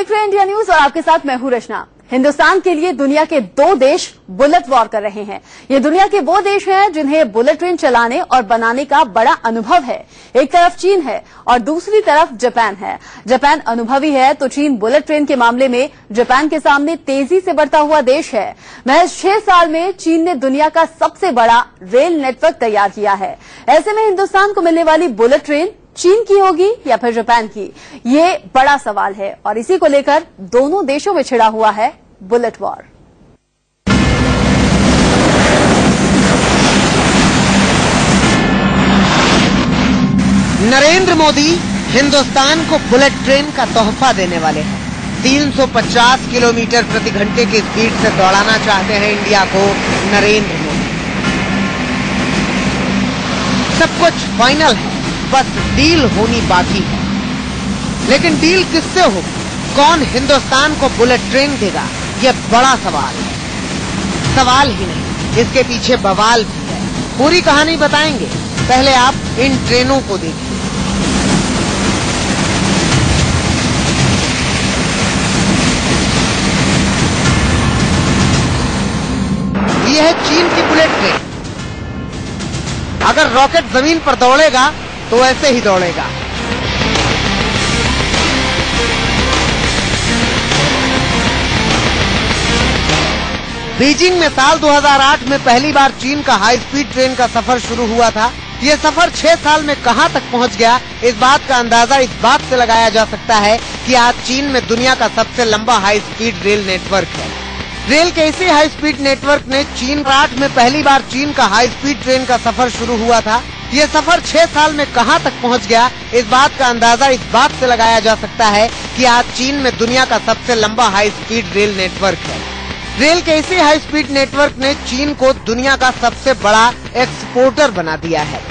देख रहे हैं इंडिया न्यूज और आपके साथ मैं हूं रचना। हिंदुस्तान के लिए दुनिया के दो देश बुलेट वॉर कर रहे हैं। ये दुनिया के वो देश हैं जिन्हें बुलेट ट्रेन चलाने और बनाने का बड़ा अनुभव है। एक तरफ चीन है और दूसरी तरफ जापान है। जापान अनुभवी है तो चीन बुलेट ट्रेन के मामले में जापान के सामने तेजी से बढ़ता हुआ देश है। महज 6 साल में चीन ने दुनिया का सबसे बड़ा रेल नेटवर्क तैयार किया है। ऐसे में हिंदुस्तान को मिलने वाली बुलेट ट्रेन चीन की होगी या फिर जापान की, ये बड़ा सवाल है और इसी को लेकर दोनों देशों में छिड़ा हुआ है बुलेट वॉर। नरेंद्र मोदी हिंदुस्तान को बुलेट ट्रेन का तोहफा देने वाले हैं। 350 किलोमीटर प्रति घंटे की स्पीड से दौड़ाना चाहते हैं इंडिया को नरेंद्र मोदी। सब कुछ फाइनल है, बस डील होनी बाकी है। लेकिन डील किससे होगी? कौन हिंदुस्तान को बुलेट ट्रेन देगा? ये बड़ा सवाल है। सवाल ही नहीं, इसके पीछे बवाल भी है। पूरी कहानी बताएंगे, पहले आप इन ट्रेनों को देखिए। यह है चीन की बुलेट ट्रेन। अगर रॉकेट जमीन पर दौड़ेगा तो ऐसे ही दौड़ेगा। बीजिंग में साल 2008 में पहली बार चीन का हाई स्पीड ट्रेन का सफर शुरू हुआ था। ये सफर 6 साल में कहां तक पहुंच गया, इस बात का अंदाजा इस बात से लगाया जा सकता है कि आज चीन में दुनिया का सबसे लंबा हाई स्पीड रेल नेटवर्क है। रेल के इसी हाई स्पीड नेटवर्क ने चीन 8 में पहली बार चीन का हाई स्पीड ट्रेन का सफर शुरू हुआ था। ये सफर 6 साल में कहां तक पहुंच गया, इस बात का अंदाजा इस बात से लगाया जा सकता है कि आज चीन में दुनिया का सबसे लंबा हाई स्पीड रेल नेटवर्क है। रेल के इसी हाई स्पीड नेटवर्क ने चीन को दुनिया का सबसे बड़ा एक्सपोर्टर बना दिया है।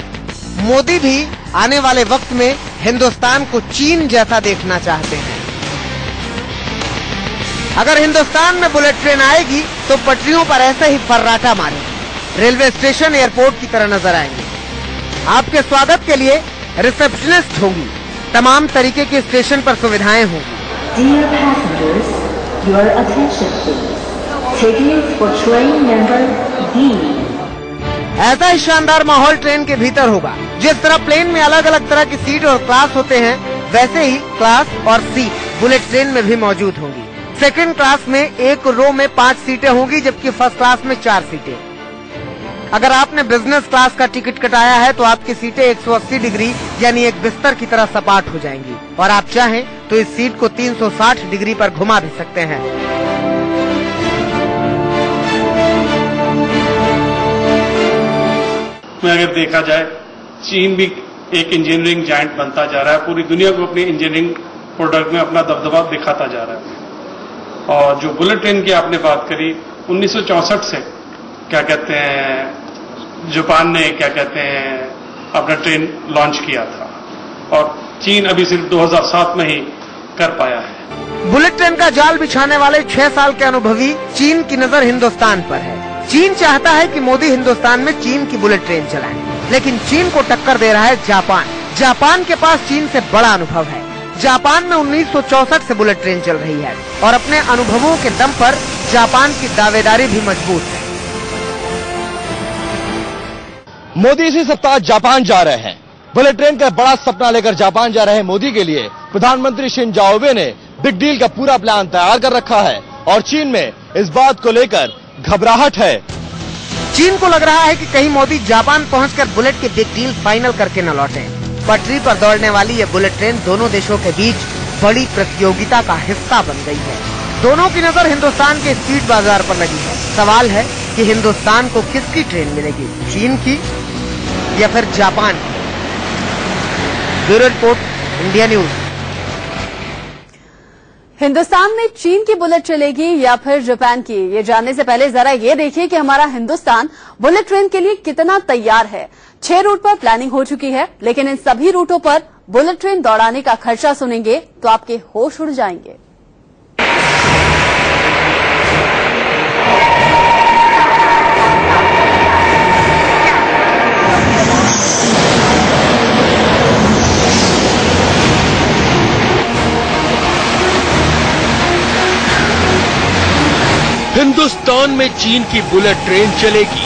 मोदी भी आने वाले वक्त में हिंदुस्तान को चीन जैसा देखना चाहते हैं। अगर हिंदुस्तान में बुलेट ट्रेन आएगी तो पटरियों पर ऐसे ही फर्राटा मारेगी। रेलवे स्टेशन एयरपोर्ट की तरह नजर आएंगे। आपके स्वागत के लिए रिसेप्शनिस्ट होंगी। तमाम तरीके के स्टेशन पर सुविधाएं होंगी। Dear passengers, your attention please. Tickets for train number D. ऐसा ही शानदार माहौल ट्रेन के भीतर होगा। जिस तरह प्लेन में अलग अलग तरह की सीट और क्लास होते हैं, वैसे ही क्लास और सीट बुलेट ट्रेन में भी मौजूद होंगी। सेकंड क्लास में एक रो में 5 सीटें होंगी, जबकि फर्स्ट क्लास में 4 सीटें। अगर आपने बिजनेस क्लास का टिकट कटाया है तो आपकी सीटें 180 डिग्री यानी एक बिस्तर की तरह सपाट हो जाएंगी और आप चाहें तो इस सीट को 360 डिग्री पर घुमा भी सकते हैं। में अगर देखा जाए, चीन भी एक इंजीनियरिंग जायंट बनता जा रहा है। पूरी दुनिया को अपनी इंजीनियरिंग प्रोडक्ट में अपना दबदबा दिखाता जा रहा है। और जो बुलेट ट्रेन की आपने बात करी, 1964 से क्या कहते हैं जापान ने अपना ट्रेन लॉन्च किया था और चीन अभी सिर्फ 2007 में ही कर पाया है। बुलेट ट्रेन का जाल बिछाने वाले 6 साल के अनुभवी चीन की नजर हिंदुस्तान पर है। चीन चाहता है कि मोदी हिंदुस्तान में चीन की बुलेट ट्रेन चलाएं, लेकिन चीन को टक्कर दे रहा है जापान। जापान के पास चीन से बड़ा अनुभव है। जापान में 1964 से बुलेट ट्रेन चल रही है और अपने अनुभवों के दम पर जापान की दावेदारी भी मजबूत है। मोदी इसी सप्ताह जापान जा रहे हैं। बुलेट ट्रेन का बड़ा सपना लेकर जापान जा रहे मोदी के लिए प्रधानमंत्री शिंजो आबे ने बिग डील का पूरा प्लान तैयार कर रखा है और चीन में इस बात को लेकर घबराहट है। चीन को लग रहा है कि कहीं मोदी जापान पहुंचकर बुलेट की बिग डील फाइनल करके न लौटे। पटरी पर दौड़ने वाली ये बुलेट ट्रेन दोनों देशों के बीच बड़ी प्रतियोगिता का हिस्सा बन गई है। दोनों की नजर हिंदुस्तान के स्पीड बाजार पर लगी है। सवाल है कि हिंदुस्तान को किसकी ट्रेन मिलेगी, चीन की या फिर जापान की? Bureau report, India news. Hindustan में चीन की बुलेट चलेगी या फिर जापान की, ये जानने से पहले जरा ये देखिए कि हमारा हिंदुस्तान बुलेट ट्रेन के लिए कितना तैयार है। 6 रूट पर प्लानिंग हो चुकी है, लेकिन इन सभी रूटों पर बुलेट ट्रेन दौड़ाने का खर्चा सुनेंगे तो आपके होश उड़ जाएंगे। हिंदुस्तान में चीन की बुलेट ट्रेन चलेगी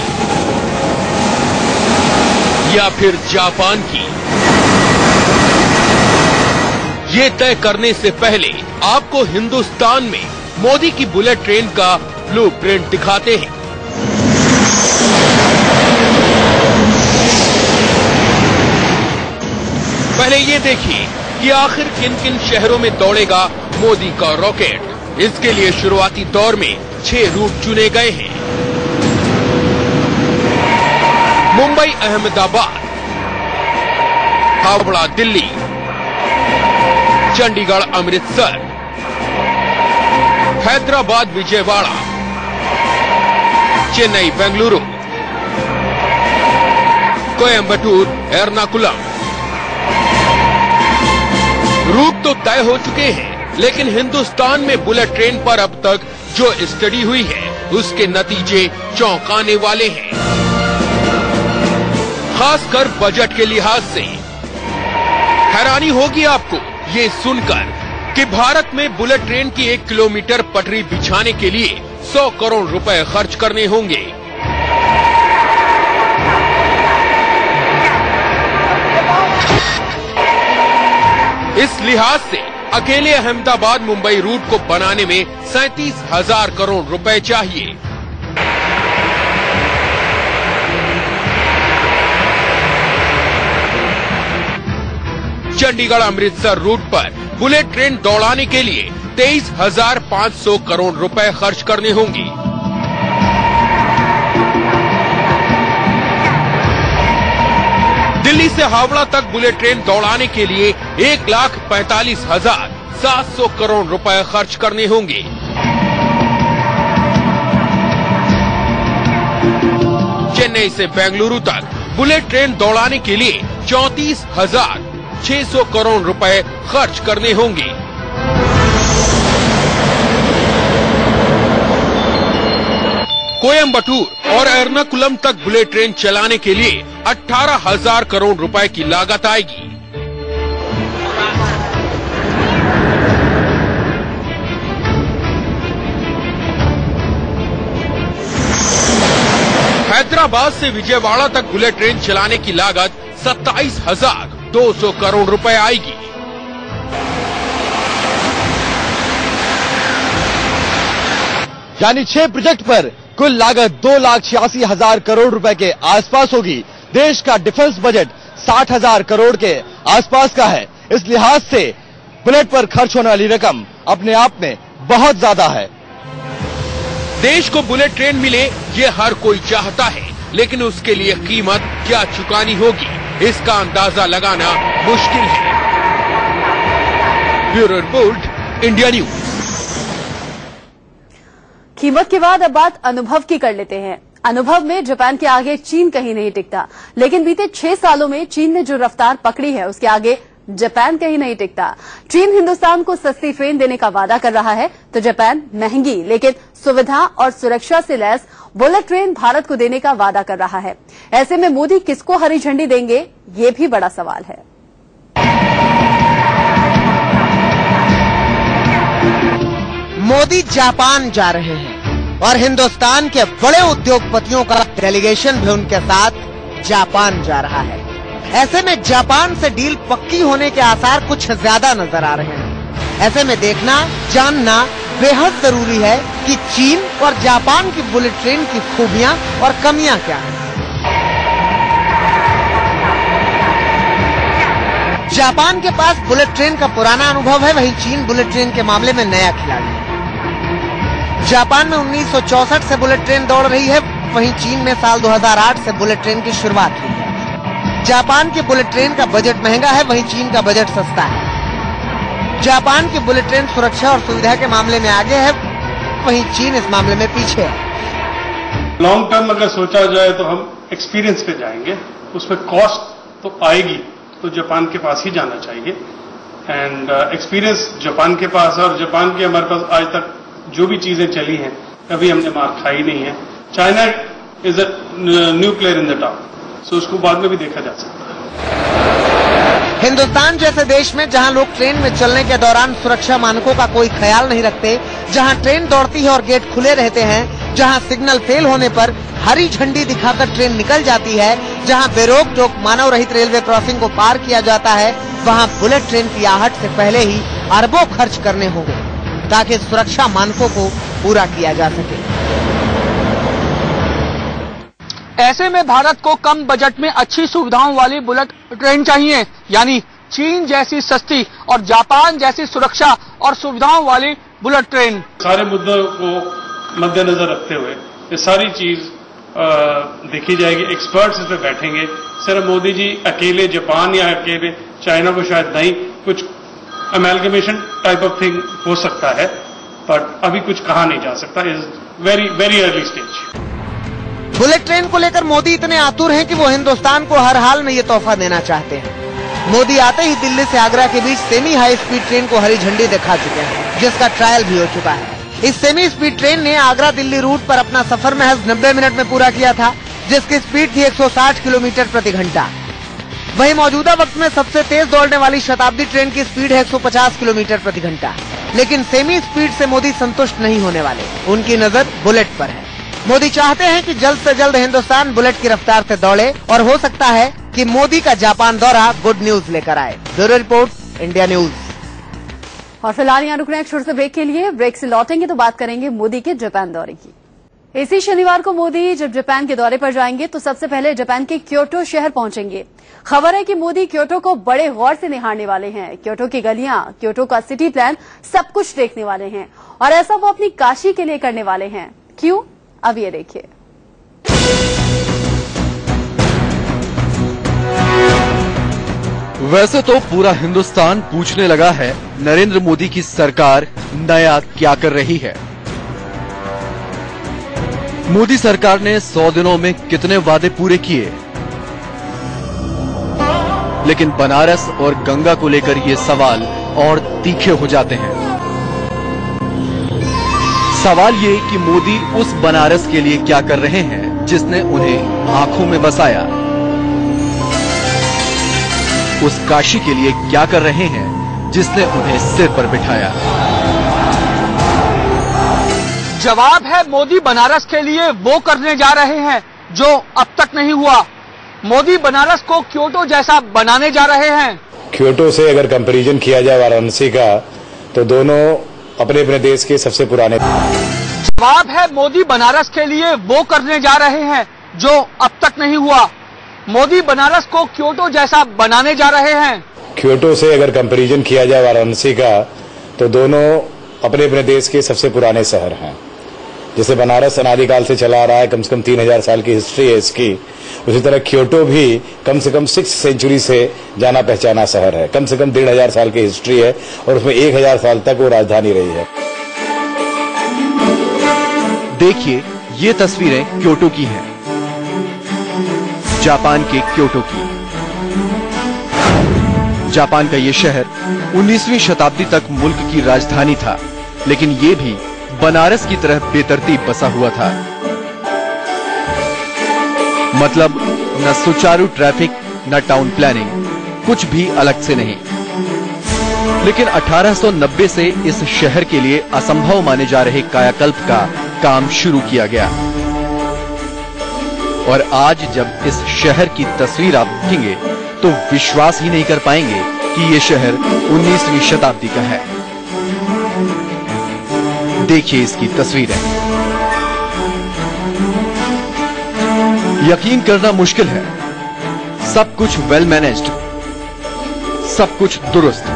या फिर जापान की? ये तय करने से पहले आपको हिंदुस्तान में मोदी की बुलेट ट्रेन का ब्लूप्रिंट दिखाते हैं। पहले ये देखिए कि आखिर किन किन शहरों में दौड़ेगा मोदी का रॉकेट। इसके लिए शुरुआती दौर में 6 रूट चुने गए हैं। मुंबई अहमदाबाद, हावड़ा दिल्ली, चंडीगढ़ अमृतसर, हैदराबाद विजयवाड़ा, चेन्नई बेंगलुरु, कोयंबटूर एर्नाकुलम। रूट तो तय हो चुके हैं, लेकिन हिंदुस्तान में बुलेट ट्रेन पर अब तक जो स्टडी हुई है उसके नतीजे चौंकाने वाले हैं, खासकर बजट के लिहाज से। हैरानी होगी आपको ये सुनकर कि भारत में बुलेट ट्रेन की 1 किलोमीटर पटरी बिछाने के लिए 100 करोड़ रुपए खर्च करने होंगे। इस लिहाज से अकेले अहमदाबाद मुंबई रूट को बनाने में 37,000 करोड़ रुपए चाहिए। चंडीगढ़ अमृतसर रूट पर बुलेट ट्रेन दौड़ाने के लिए 23,500 करोड़ रुपए खर्च करने होंगे। दिल्ली से हावड़ा तक बुलेट ट्रेन दौड़ाने के लिए 1,45,700 करोड़ रुपए खर्च करने होंगे। चेन्नई से बेंगलुरु तक बुलेट ट्रेन दौड़ाने के लिए 34,600 करोड़ रुपए खर्च करने होंगे। कोयंबटूर और एर्नाकुलम तक बुलेट ट्रेन चलाने के लिए 18,000 करोड़ रुपए की लागत आएगी। हैदराबाद से विजयवाड़ा तक बुलेट ट्रेन चलाने की लागत 27,200 करोड़ रुपए आएगी। यानी 6 प्रोजेक्ट पर कुल लागत 2,86,000 करोड़ रुपए के आसपास होगी। देश का डिफेंस बजट 60,000 करोड़ के आसपास का है। इस लिहाज से बुलेट पर खर्च होने वाली रकम अपने आप में बहुत ज्यादा है। देश को बुलेट ट्रेन मिले ये हर कोई चाहता है, लेकिन उसके लिए कीमत क्या चुकानी होगी इसका अंदाजा लगाना मुश्किल है। Bureau report, India news. कीमत के बाद अब बात अनुभव की कर लेते हैं। अनुभव में जापान के आगे चीन कहीं नहीं टिकता, लेकिन बीते 6 सालों में चीन ने जो रफ्तार पकड़ी है उसके आगे जापान कहीं नहीं टिकता। चीन हिंदुस्तान को सस्ती ट्रेन देने का वादा कर रहा है तो जापान महंगी लेकिन सुविधा और सुरक्षा से लैस बुलेट ट्रेन भारत को देने का वादा कर रहा है। ऐसे में मोदी किसको हरी झंडी देंगे, ये भी बड़ा सवाल है। मोदी जापान जा रहे हैं और हिंदुस्तान के बड़े उद्योगपतियों का डेलीगेशन भी उनके साथ जापान जा रहा है। ऐसे में जापान से डील पक्की होने के आसार कुछ ज्यादा नजर आ रहे हैं। ऐसे में देखना जानना बेहद जरूरी है कि चीन और जापान की बुलेट ट्रेन की खूबियां और कमियां क्या हैं। जापान के पास बुलेट ट्रेन का पुराना अनुभव है, वहीं चीन बुलेट ट्रेन के मामले में नया खिलाड़ी है। जापान में 1964 से बुलेट ट्रेन दौड़ रही है, वहीं चीन में साल 2008 से बुलेट ट्रेन की शुरुआत हुई है। जापान की बुलेट ट्रेन का बजट महंगा है, वहीं चीन का बजट सस्ता है। जापान की बुलेट ट्रेन सुरक्षा और सुविधा के मामले में आगे है, वहीं चीन इस मामले में पीछे है। लॉन्ग टर्म अगर सोचा जाए तो हम एक्सपीरियंस पे जाएंगे, उसमें कॉस्ट तो आएगी, तो जापान के पास ही जाना चाहिए। एंड एक्सपीरियंस जापान के पास है, और जापान की हमारे पास आज तक जो भी चीजें चली हैं कभी हमने मार खाई नहीं है। China is a new player in the town, so उसको बाद में भी देखा जा सकता है। हिंदुस्तान जैसे देश में जहां लोग ट्रेन में चलने के दौरान सुरक्षा मानकों का कोई ख्याल नहीं रखते, जहां ट्रेन दौड़ती है और गेट खुले रहते हैं, जहां सिग्नल फेल होने पर हरी झंडी दिखाकर ट्रेन निकल जाती है, जहां बेरोक टोक मानव रहित रेलवे क्रॉसिंग को पार किया जाता है, वहां बुलेट ट्रेन की आहट से पहले ही अरबों खर्च करने होंगे ताकि सुरक्षा मानकों को पूरा किया जा सके। ऐसे में भारत को कम बजट में अच्छी सुविधाओं वाली बुलेट ट्रेन चाहिए, यानी चीन जैसी सस्ती और जापान जैसी सुरक्षा और सुविधाओं वाली बुलेट ट्रेन। सारे मुद्दों को मद्देनजर रखते हुए ये सारी चीज देखी जाएगी। एक्सपर्ट्स इस पे बैठेंगे। सिर्फ मोदी जी अकेले जापान या अकेले चाइना को शायद नहीं, कुछ अमेलगमेशन टाइप ऑफ थिंग हो सकता है, बट अभी कुछ कहा नहीं जा सकता। Is very very early stage. Bullet train को लेकर मोदी इतने आतुर हैं कि वो हिंदुस्तान को हर हाल में ये तोहफा देना चाहते हैं। मोदी आते ही दिल्ली से आगरा के बीच सेमी हाई स्पीड ट्रेन को हरी झंडी दिखा चुके हैं, जिसका ट्रायल भी हो चुका है। इस सेमी स्पीड ट्रेन ने आगरा दिल्ली रूट पर अपना सफर महज 90 मिनट में पूरा किया था, जिसकी स्पीड थी 160 किलोमीटर प्रति घंटा। वहीं मौजूदा वक्त में सबसे तेज दौड़ने वाली शताब्दी ट्रेन की स्पीड है 150 किलोमीटर प्रति घंटा। लेकिन सेमी स्पीड से मोदी संतुष्ट नहीं होने वाले, उनकी नजर बुलेट पर है। मोदी चाहते हैं कि जल्द से जल्द हिंदुस्तान बुलेट की रफ्तार से दौड़े और हो सकता है कि मोदी का जापान दौरा गुड न्यूज लेकर आए। Bureau report, India news. और फिलहाल यहाँ रुक रहे हैं एक छोटे से ब्रेक के लिए। ब्रेक से लौटेंगे तो बात करेंगे मोदी के जापान दौरे की। इसी शनिवार को मोदी जब जापान के दौरे पर जाएंगे तो सबसे पहले जापान के क्योटो शहर पहुंचेंगे। खबर है कि मोदी क्योटो को बड़े गौर से निहारने वाले हैं। क्योटो की गलियां, क्योटो का सिटी प्लान, सब कुछ देखने वाले हैं और ऐसा वो अपनी काशी के लिए करने वाले हैं। क्यों, अब ये देखिए। वैसे तो पूरा हिंदुस्तान पूछने लगा है नरेंद्र मोदी की सरकार नया क्या कर रही है। मोदी सरकार ने 100 दिनों में कितने वादे पूरे किए, लेकिन बनारस और गंगा को लेकर ये सवाल और तीखे हो जाते हैं। सवाल ये कि मोदी उस बनारस के लिए क्या कर रहे हैं जिसने उन्हें आंखों में बसाया, उस काशी के लिए क्या कर रहे हैं जिसने उन्हें सिर पर बिठाया। जवाब है मोदी बनारस के लिए वो करने जा रहे हैं जो अब तक नहीं हुआ। मोदी बनारस को क्योटो जैसा बनाने जा रहे हैं। क्योटो से अगर कंपैरिजन किया जाए वाराणसी का, तो दोनों अपने अपने देश के सबसे पुराने। जवाब है मोदी बनारस के लिए वो करने जा रहे हैं जो अब तक नहीं हुआ। मोदी बनारस को क्योटो जैसा बनाने जा रहे हैं। क्योटो से अगर कंपैरिजन किया जाए वाराणसी का, तो दोनों अपने अपने देश के सबसे पुराने शहर हैं। जैसे बनारस अनादिकाल से चला आ रहा है, कम से कम 3000 साल की हिस्ट्री है इसकी, उसी तरह क्योटो भी कम से कम 6th सेंचुरी से जाना पहचाना शहर है। कम से कम 1500 साल की हिस्ट्री है और उसमें 1000 साल तक वो राजधानी रही है। देखिए, ये तस्वीरें क्योटो की हैं, जापान के क्योटो की। जापान का ये शहर 19वीं शताब्दी तक मुल्क की राजधानी था, लेकिन ये भी बनारस की तरह बेतरतीब बसा हुआ था। मतलब न सुचारू ट्रैफिक, न टाउन प्लानिंग, कुछ भी अलग से नहीं। लेकिन 1890 से इस शहर के लिए असंभव माने जा रहे कायाकल्प का काम शुरू किया गया और आज जब इस शहर की तस्वीर आप देखेंगे तो विश्वास ही नहीं कर पाएंगे कि ये शहर 19वीं शताब्दी का है। देखिए इसकी तस्वीरें। यकीन करना मुश्किल है, सब कुछ वेल मैनेज्ड, सब कुछ दुरुस्त।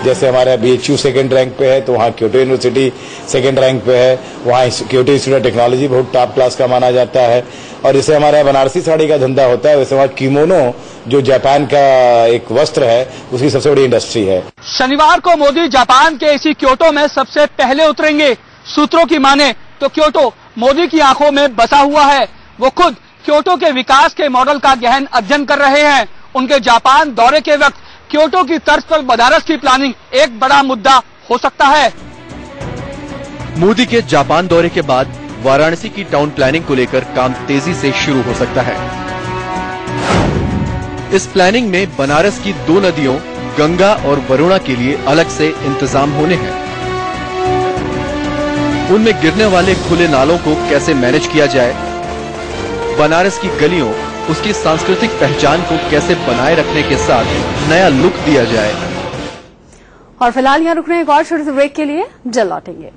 जैसे हमारा BHU सेकंड रैंक पे है, तो वहाँ क्योटो यूनिवर्सिटी सेकंड रैंक पे है। वहाँ क्योटो इंस्टीट्यूट ऑफ टेक्नोलॉजी बहुत टॉप क्लास का माना जाता है। और जैसे हमारा बनारसी साड़ी का धंधा होता है, वैसे वहाँ किमोनो जो जापान का एक वस्त्र है, उसकी सबसे बड़ी इंडस्ट्री है। शनिवार को मोदी जापान के इसी क्योटो में सबसे पहले उतरेंगे। सूत्रों की माने तो क्योटो मोदी की आंखों में बसा हुआ है। वो खुद क्योटो के विकास के मॉडल का गहन अध्ययन कर रहे हैं। उनके जापान दौरे के वक्त क्योटो की तर्ज पर बनारस की प्लानिंग एक बड़ा मुद्दा हो सकता है। मोदी के जापान दौरे के बाद वाराणसी की टाउन प्लानिंग को लेकर काम तेजी से शुरू हो सकता है। इस प्लानिंग में बनारस की 2 नदियों गंगा और वरुणा के लिए अलग से इंतजाम होने हैं। उनमें गिरने वाले खुले नालों को कैसे मैनेज किया जाए, बनारस की गलियों उसकी सांस्कृतिक पहचान को कैसे बनाए रखने के साथ नया लुक दिया जाए। और फिलहाल यहाँ रुक रहे हैं एक और छोटे से ब्रेक के लिए, जल्द लौटेंगे।